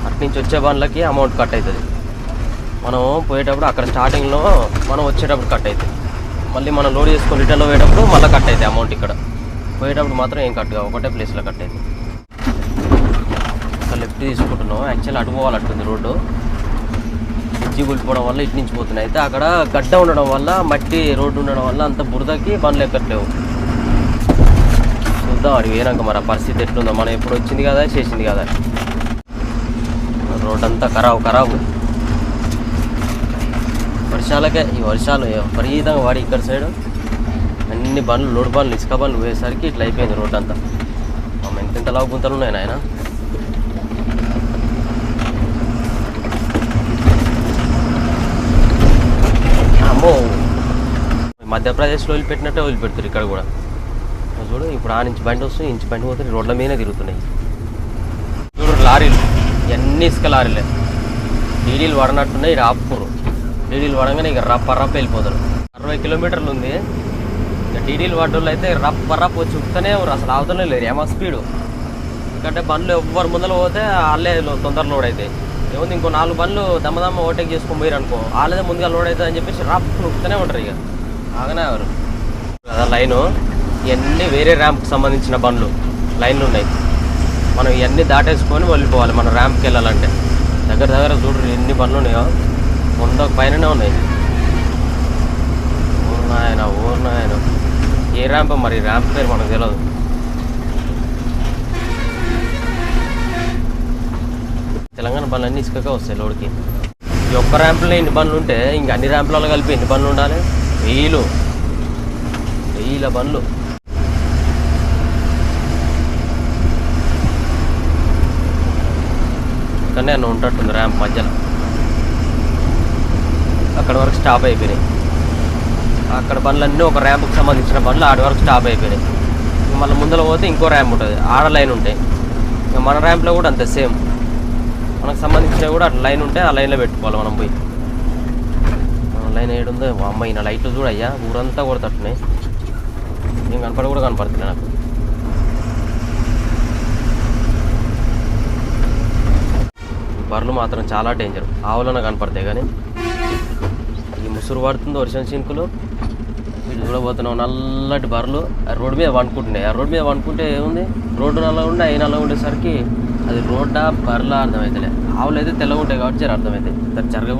అట్నుంచి వచ్చే బండ్లకి అమౌంట్ కట్ అవుతుంది. మనం పోయేటప్పుడు అక్కడ స్టార్టింగ్లో, మనం వచ్చేటప్పుడు కట్ అవుతుంది. మళ్ళీ మనం లోడ్ చేసుకొని రిటర్న్లో పోయేటప్పుడు మళ్ళీ కట్ అవుతాయి అమౌంట్. ఇక్కడ పోయేటప్పుడు మాత్రం ఏం కట్ కావు, ఒకటే ప్లేస్లో కట్ అవుతుంది. ఇక్కడ లెఫ్ట్ తీసుకుంటున్నాం. యాక్చువల్లీ అటు పోవాలట్టుంది రోడ్డు, బ్రిడ్జి కూలిపోవడం వల్ల ఇటు నుంచి పోతున్నాయి. అయితే అక్కడ గడ్డ ఉండడం వల్ల, మట్టి రోడ్డు ఉండడం వల్ల అంత బురదకి బండ్లు ఎక్కట్లేవు. చూద్దాం అడిగి పోయినాక మరి ఆ పరిస్థితి ఎట్లుందో. మనం ఎప్పుడు వచ్చింది కదా, చేసింది కదా. రోడ్ అంతా ఖరాబు వర్షాలకే. ఈ వర్షాలు విపరీతంగా వాడి ఇక్కడ సైడ్ అన్ని బండ్లు, లోడ్ బండ్లు, ఇసుక బండ్లు పోయేసరికి ఇట్లా అయిపోయింది రోడ్ అంతా. ఎంత లావు గుంతలు ఉన్నాయి నాయన. అమ్మో, మధ్యప్రదేశ్లో వదిలిపెట్టినట్టే వదిలిపెడతారు ఇక్కడ కూడా. చూడు ఇప్పుడు ఆ నుంచి బండి వస్తుంది, ఇంచి బండి పోతే రోడ్ల మీదనే తిరుగుతున్నాయి. చూడు లారీలు, ఇవన్నీ ఇసుక లారీలే. డీడీలు పడనట్టున్నాయి, ఇక ఆపుకోరు. డీడీలు పడగానే ఇక రప్ప వెళ్ళిపోతారు. 60 కిలోమీటర్లు ఉంది. ఇక డీడీలు పడ్డోళ్ళు అయితే రప్ప వచ్చి ఉత్తనే అసలు అవతలే లేరు, ఏమో స్పీడు. ఎందుకంటే బండ్లు ఎవ్వరు ముందర పోతే వాళ్ళే తొందర లోడ్ అవుతాయి. ఏముంది, ఇంకో 4 బండ్లు దమ్మదమ్మ ఓవర్టేక్ చేసుకొని పోయారు అనుకో, వాళ్ళదే ముందుగా లోడ్ అవుతుంది అని చెప్పేసి రప్పు ఉత్తనే ఉంటారు. ఇక ఆగనే ఎవరు కదా లైను. ఇవన్నీ వేరే ర్యాంప్కి సంబంధించిన బండ్లు లైన్లు ఉన్నాయి. మనం ఇవన్నీ దాటేసుకొని వెళ్ళిపోవాలి మనం ర్యాంప్కి వెళ్ళాలంటే. దగ్గర చూడు ఎన్ని బండ్లు ఉన్నాయో, 100 పైననే ఉన్నాయి. ఊరినాయన ఏ ర్యాంప్ మరి, ర్యాంప్ పేరు మనకు తెలియదు. తెలంగాణ బండ్లు అన్నీ ఇసుకగా వస్తాయి లోడ్కి. ఈ ఒక్క ర్యాంపులో ఇన్ని బండ్లు ఉంటే ఇంక అన్ని ర్యాంపులలో కలిపి ఎన్ని బండ్లు ఉండాలి? వేల బండ్లు. కానీ అన్న ఉంటట్టుంది ర్యాంప్ మధ్యలో. అక్కడ వరకు స్టాప్ అయిపోయినాయి. అక్కడ బండ్లన్నీ ఒక ర్యాంపుకి సంబంధించిన బండ్లు ఆడి వరకు స్టాప్ అయిపోయినాయి. మళ్ళీ ముందర పోతే ఇంకో ర్యాంప్ ఉంటుంది, ఆడ లైన్ ఉంటాయి. ఇంకా మన ర్యాంప్లో కూడా అంతే సేమ్. మనకు సంబంధించినవి కూడా అట్లా లైన్ ఉంటే ఆ లైన్లో పెట్టుకోవాలి మనం పోయి. లైన్ ఏడుందో అమ్మాయి, నా లైట్లు చూడయ్యా ఊరంతా కూడా తట్టున్నాయి. నేను కనపడి కూడా కనపడుతుంది నాకు. బర్రెలు మాత్రం చాలా డేంజర్. ఆవులన కనపడతాయి కానీ ఈ ముసురు పడుతుంది, వర్షం చినుకులు. వీళ్ళు చూడబోతున్నాం నల్లటి బర్రెలు రోడ్డు మీద వండుకుంటున్నాయి. ఆ రోడ్డు మీద వండుకుంటే ఏముంది, రోడ్డు నల్ల ఉండే అవి నల్ల ఉండేసరికి అది రోడ్డా బర్రెలా అర్థమవుతలే. ఆవులు అయితే తెల్లగా ఉంటాయి కాబట్టి జర అర్థమవుతాయి. దాన్ని జరగ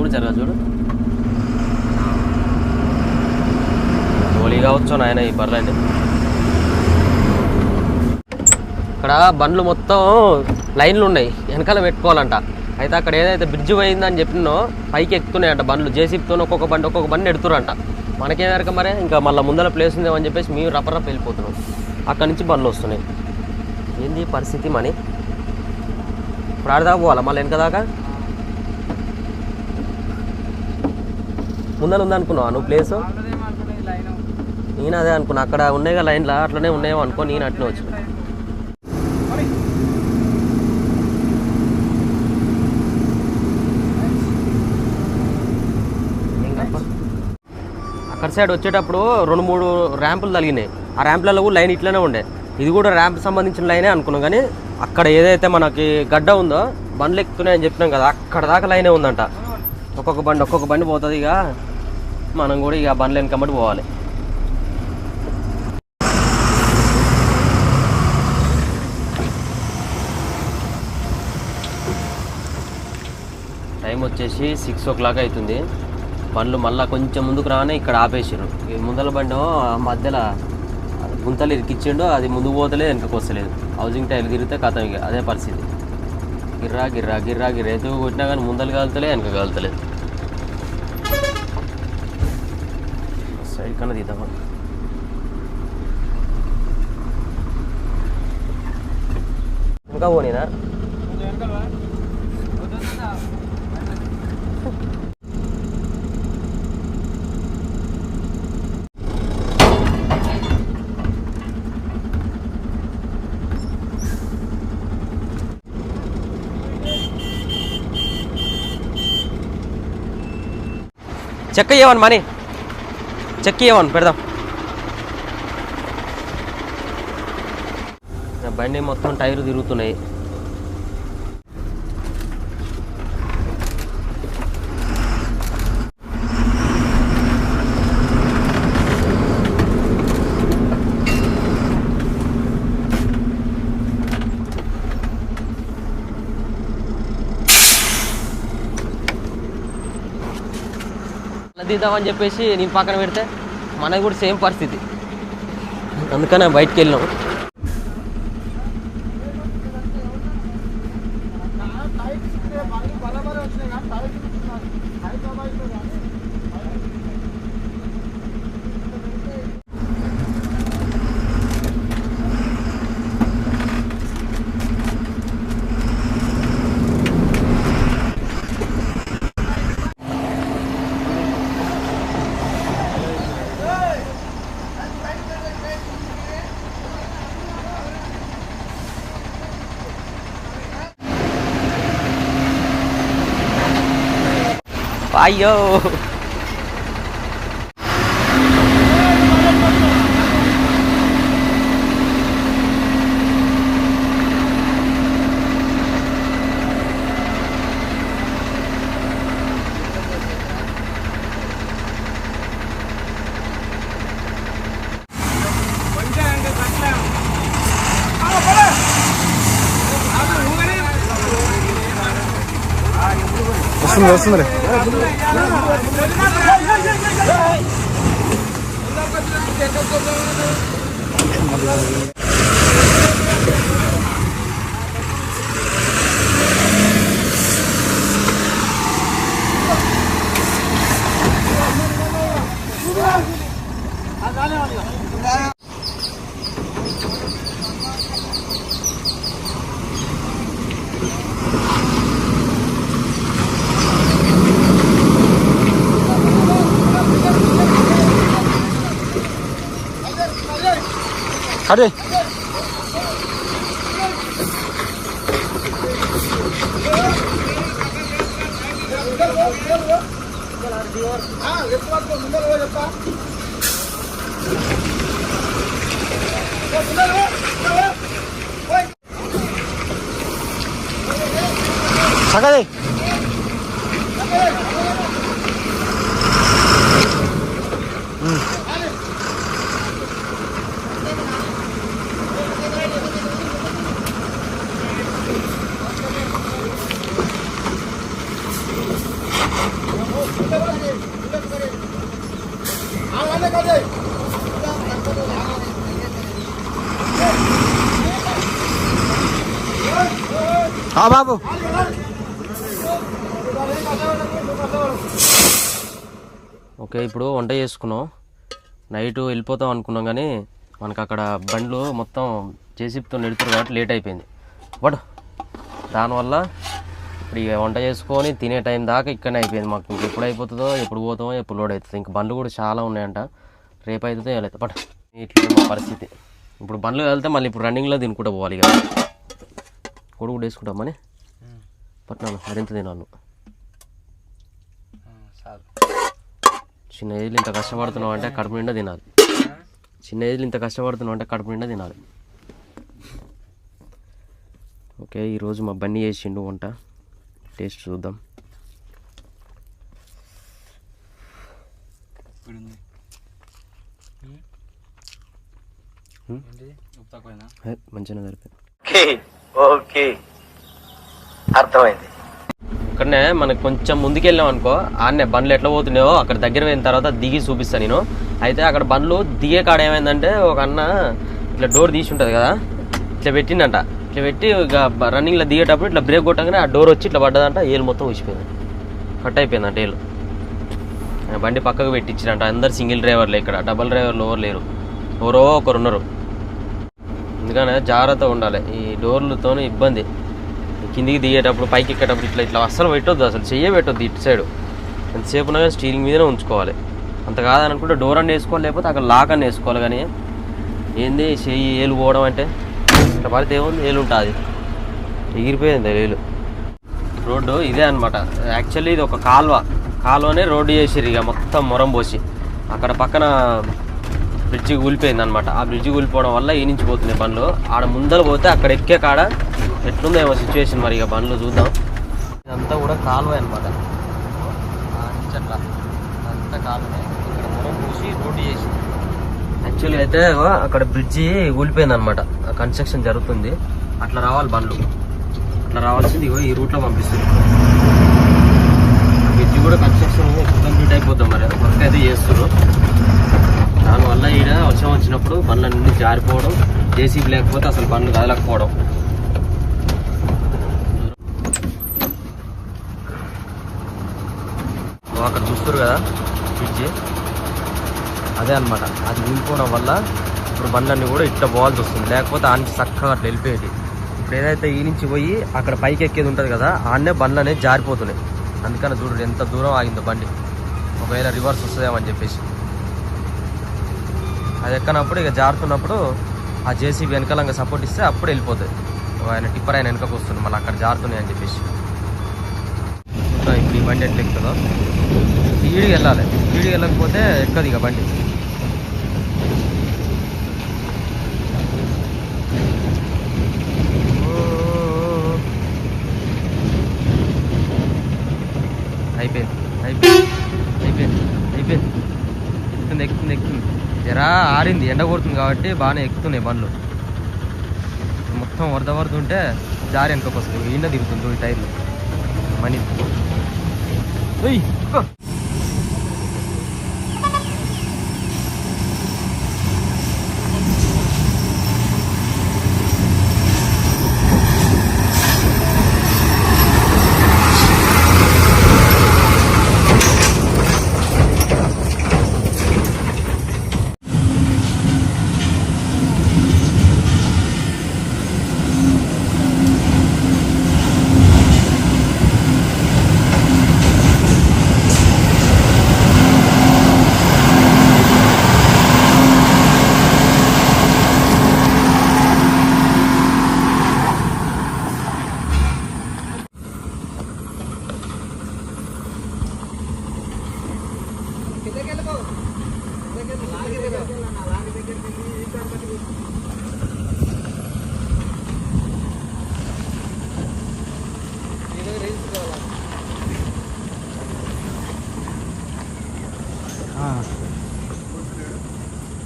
చూడు. తోలి కావచ్చు నాయన ఈ బర్రెలండి. ఇక్కడ బండ్లు మొత్తం లైన్లు ఉన్నాయి, వెనకాల పెట్టుకోవాలంట. అయితే అక్కడ ఏదైతే బ్రిడ్జ్ పోయిందని చెప్పినో పైకి ఎక్కుతున్నాయంట బండ్లు. జేసీబీతో ఒక్కొక్క బండి ఎడుతురంట. మనకేం వరకు మరి, ఇంకా మళ్ళీ ముందర ప్లేస్ ఉందేమని చెప్పేసి మేము రప్ప వెళ్ళిపోతున్నాం. అక్కడి నుంచి బండ్లు వస్తున్నాయి. ఏంది పరిస్థితి మని. ఇప్పుడు ఆడదాకా పోవాలా మళ్ళీ వెనక దాకా? ముందర ఉందనుకున్నావా నువ్వు ప్లేసు? నేను అదే అనుకున్నా, అక్కడ ఉన్నాయిగా లైన్లో అట్లనే ఉన్నాయేమో అనుకో, నేను అట్లనే వచ్చిన. అక్కడ సైడ్ వచ్చేటప్పుడు 2-3 ర్యాంపులు తగిలినాయి. ఆ ర్యాంపులలో కూడా లైన్ ఇట్లనే ఉండే. ఇది కూడా ర్యాంప్ సంబంధించిన లైనే అనుకున్నాం. కానీ అక్కడ ఏదైతే మనకి గడ్డ ఉందో బండ్లు ఎక్కుతున్నాయని చెప్పినాం కదా, అక్కడ దాకా లైనే ఉందంట. ఒక్కొక్క బండి పోతుంది. ఇక మనం కూడా ఇక బండ్లు వెనకబడి పోవాలి. టైం వచ్చేసి 6 o'clock అవుతుంది. బండ్లు మళ్ళీ కొంచెం ముందుకు రానే ఇక్కడ ఆపేసారు. ఈ ముందల బండి మధ్యలో గుంతలు ఇరికిచ్చిండు, అది ముందుకు పోతలేదు వెనకకు వస్తలేదు. హౌసింగ్ టైర్ తిరిగితే కథ ఇక అదే పరిస్థితి. గిర్రా గిర్రా గిర్రా గిర్రా ఎదుగు కొట్టినా కానీ ముందలు కాలుతలే వెనక కాలుతలేదు. సైడ్ కన్నా తీద్దామా. ఇంకా పోనీనా చెక్ ఇవ్వను మనీ, చెక్ ఇవ్వను పెడదాం. బండి మొత్తం టైరు తిరుగుతున్నాయి. తీద్దామని చెప్పేసి నేను పక్కన పెడితే మనకి కూడా సేమ్ పరిస్థితి. అందుకనే బయటికి వెళ్ళినాం. అయ్యో వస్తుంది. అరే సగదే బాబు. ఓకే, ఇప్పుడు వంట చేసుకున్నాం. నైట్ వెళ్ళిపోతాం అనుకున్నాం కానీ మనకు అక్కడ బండ్లు మొత్తం జేసీబీతో నెడుతారు కాబట్టి లేట్ అయిపోయింది. బట్ దానివల్ల ఇప్పుడు ఇక వంట చేసుకొని తినే టైం దాకా ఇక్కడనే అయిపోయింది మాకు. ఇంక ఎప్పుడు అయిపోతుందో, ఎప్పుడు పోతామో, ఎప్పుడు లోడ్ అవుతుందో. ఇంక బండ్లు కూడా చాలా ఉన్నాయంట, రేపు అవుతుందో వెళ్ళవుతుంది. బట్ ఇట్లా మా పరిస్థితి. ఇప్పుడు బండ్లు వెళ్తే మళ్ళీ ఇప్పుడు రన్నింగ్లో తినుకుంటూ పోవాలి. ఇక కొడుకు కూడా వేసుకుంటామని పట్నాను మరింత తినాను. చిన్న ఏజ్లు ఇంత కష్టపడుతున్నావు అంటే కడుపు నిండా తినాలి. చిన్న ఏజ్లు ఇంత కష్టపడుతున్నావు అంటే కడుపు నిండా తినాలి. ఓకే, ఈరోజు మా బన్నీ చేసిండు వంట. టేస్ట్ చూద్దాం. మంచిగా సరిపోయింది. ఓకే, అర్థమైంది. అక్కడనే మనకు కొంచెం ముందుకెళ్ళాం అనుకో, ఆడనే బండ్లు ఎట్లా పోతున్నాయో అక్కడ దగ్గర పోయిన తర్వాత దిగి చూపిస్తాను నేను. అయితే అక్కడ బండ్లు దిగే కాడ ఏమైందంటే ఒక అన్న ఇట్లా డోర్ తీసి ఉంటుంది కదా, ఇట్లా పెట్టిండంట. ఇట్లా పెట్టి ఇక రన్నింగ్లో దిగేటప్పుడు ఇట్లా బ్రేక్ కొట్టగానే ఆ డోర్ వచ్చి ఇట్లా పడ్డదంట, ఏలు మొత్తం ఊసిపోయింది, కట్ అయిపోయిందంట ఏలు. బండి పక్కకు పెట్టించారంట. అందరు సింగిల్ డ్రైవర్లే, ఇక్కడ డబల్ డ్రైవర్లు ఎవరు లేరు, ఎవరో ఒకరు ఉన్నారు. అందుకనే జాగ్రత్తగా ఉండాలి. ఈ డోర్లతో ఇబ్బంది. కిందికి దిగేటప్పుడు పైకి ఎక్కేటప్పుడు ఇట్లా ఇట్లా అస్సలు పెట్టొద్దు, అసలు చెయ్యే పెట్టొద్దు ఇటు సైడు. ఎంతసేపు ఉన్నా స్టీరింగ్ మీదనే ఉంచుకోవాలి. అంత కాదనుకుంటే డోర్ అన్నీ వేసుకోవాలి, లేకపోతే అక్కడ లాక్ అన్నీ వేసుకోవాలి. కానీ ఏంది చెయ్యి ఏలు పోవడం అంటే ఇట్లా పడితే ఏముంది, ఏలు ఉంటుంది, ఎగిరిపోయింది ఏలు. రోడ్డు ఇదే అనమాట. యాక్చువల్లీ ఇది ఒక కాలువనే రోడ్డు చేసిర్రు ఇక మొత్తం మొరం పోసి. అక్కడ పక్కన బ్రిడ్జి కూలిపోయింది అనమాట. ఆ బ్రిడ్జి కూలిపోవడం వల్ల ఈ నుంచి పోతున్నాయి బండ్లు. ఆడ ముందర పోతే అక్కడ ఎక్కే కాడ ఎట్లుందో ఏమో సిచ్యువేషన్. మరి ఇక బండ్లు చూద్దాం. ఇదంతా కూడా కాలువ అనమాట. అట్లా అంతా కాలువనే, ఇక్కడ మొరం పోసి రోడ్డు చేసి. యాక్చువల్లీ అయితే అక్కడ బ్రిడ్జి కూలిపోయింది అనమాట, కన్స్ట్రక్షన్ జరుగుతుంది. అట్లా రావాలి బండ్లు, అట్లా రావాల్సింది ఈ రూట్లో పంపిస్తుంది. బ్రిడ్జి కూడా కన్స్ట్రక్షన్ కంప్లీట్ అయిపోతాం, మరి వర్క్ అయితే చేస్తున్నారు. దానివల్ల ఈడ వర్షం వచ్చినప్పుడు బండ్లన్నీ జారిపోవడం, జేసీబీ లేకపోతే అసలు బండ్లు కదలకపోవడం. అక్కడ చూస్తారు కదా బ్రిడ్జి, అదే అనమాట. అది కూలిపోవడం వల్ల ఇప్పుడు బండ్లన్నీ కూడా ఇట్లా పోవాల్సి వస్తుంది, లేకపోతే ఆ నుంచి చక్కగా అట్లా వెళ్ళిపోయేది. ఇప్పుడు ఏదైతే ఈ నుంచి పోయి అక్కడ పైకి ఎక్కేది ఉంటుంది కదా, ఆడనే బండ్లు అనేది జారిపోతున్నాయి. అందుకని చూడండి ఎంత దూరం ఆగిందో బండి, ఒకవేళ రివర్స్ వస్తుందేమని చెప్పేసి. అది ఎక్కనప్పుడు ఇక జారుతున్నప్పుడు ఆ జేసీబీ వెనకాలంగా సపోర్ట్ ఇస్తే అప్పుడు వెళ్ళిపోతుంది. ఆయన టిప్పర్ ఆయన వెనకకు వస్తుంది, మళ్ళీ అక్కడ జారుతున్నాయి అని చెప్పేసి. ఇప్పుడు ఈ బండి ఎట్లా ఎక్కుతుందో, ఈడికి వెళ్ళాలి. ఈడికి వెళ్ళకపోతే ఎక్కదు ఇక బండి. అయిపోయింది అయిపోయింది అయిపోయింది అయిపోయింది. ఎక్కుతుంది. జరా ఆరింది, ఎండ కొడుతుంది కాబట్టి బాగానే ఎక్కుతున్నాయి బండ్లు. మొత్తం వరద ఉంటే జారి వెనకకు వస్తుంది. ఈయన దిగుతుంది ఈ టైర్లు మనీ.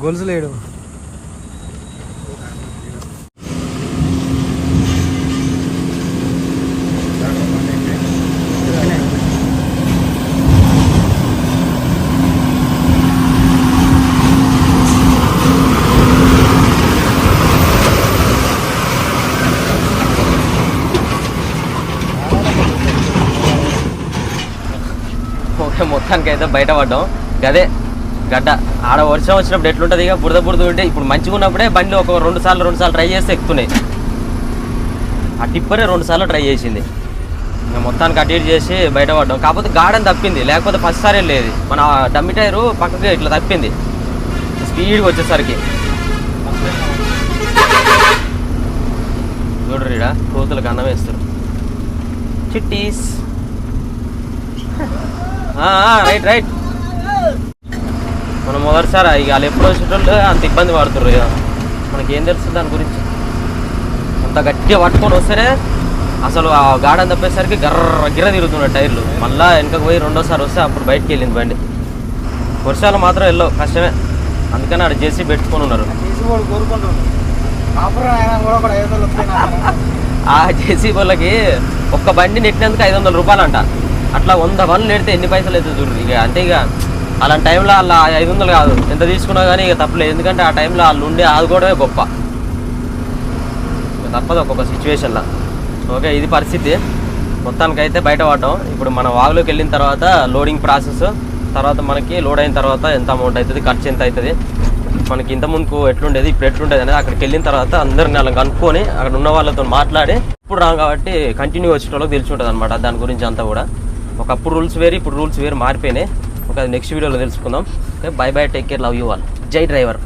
గొలుసు లేడు. మొత్తానికి అయితే బయటపడ్డాం. గదే గడ్డ ఆడ వర్షం వచ్చినప్పుడు ఎట్లుంటుంది, ఇక బురద ఉంటే ఇప్పుడు మంచిగా ఉన్నప్పుడే బండి ఒక రెండు సార్లు ట్రై చేస్తే ఎక్కుతున్నాయి. ఆ టిప్పరే 2 సార్లు ట్రై చేసింది. ఇంకా మొత్తానికి అటు ఇటు చేసి బయటపడ్డాం. కాకపోతే గార్డెన్ తప్పింది, లేకపోతే ఫస్ట్ సారి వెళ్ళేది. మన డమ్మి టైరు పక్కకి ఇట్లా తప్పింది స్పీడ్గా వచ్చేసరికి. చూడరు ఈడ కోతులకు అన్నం వేస్తారు. చిట్టీస్ రైట్. మనం మొదటిసారి ఇక వాళ్ళు ఎప్పుడు వచ్చేటోళ్ళు అంత ఇబ్బంది పడుతుర్రు. ఇక మనకేం తెలుస్తుంది దాని గురించి. అంత గట్టిగా పట్టుకొని వస్తేనే అసలు ఆ గార్డెన్ తప్పేసరికి గిర్ర తిరుగుతున్నాయి టైర్లు. మళ్ళీ వెనకకు పోయి రెండోసారి వస్తే అప్పుడు బయటికి వెళ్ళింది బండి. వర్షాలు మాత్రం వెళ్ళవు, కష్టమే. అందుకని ఆడ జేసీ పెట్టుకొని ఉన్నారు. ఆ జేసీబీ వాళ్ళకి ఒక్క బండి నెట్టినందుకు 500 రూపాయలు అంట. అట్లా 100 బండ్లు నెడితే ఎన్ని పైసలు అవుతుంది చూడు. ఇక అంటే ఇక అలాంటి టైంలో అలా 500 కాదు ఎంత తీసుకున్నా కానీ ఇక తప్పలేదు. ఎందుకంటే ఆ టైంలో వాళ్ళు ఉండి ఆదుకోవడమే గొప్ప. ఇక తప్పదు ఒక్కొక్క సిచ్యువేషన్లో. ఓకే, ఇది పరిస్థితి. మొత్తానికైతే బయట పడ్డాం. ఇప్పుడు మన వాగులోకి వెళ్ళిన తర్వాత లోడింగ్ ప్రాసెస్, తర్వాత మనకి లోడ్ అయిన తర్వాత ఎంత అమౌంట్ అవుతుంది, ఖర్చు ఎంత అవుతుంది, మనకి ఇంత ముందుకు ఎట్లుండేది ఇప్పుడు ఎట్లుండేది అనేది అక్కడికి వెళ్ళిన తర్వాత అందరిని అలా కనుక్కొని అక్కడ ఉన్న వాళ్ళతో మాట్లాడి, ఇప్పుడు రాం కాబట్టి కంటిన్యూ వచ్చేటోళ్ళకి తెలిసి ఉంటుంది అనమాట దాని గురించి అంతా కూడా. ఒకప్పుడు రూల్స్ వేరు, ఇప్పుడు రూల్స్ వేరు మారిపోయినాయి. ఒక నెక్స్ట్ వీడియోలో తెలుసుకుందాం. Okay, by by, take care, love you all. జై డ్రైవర్.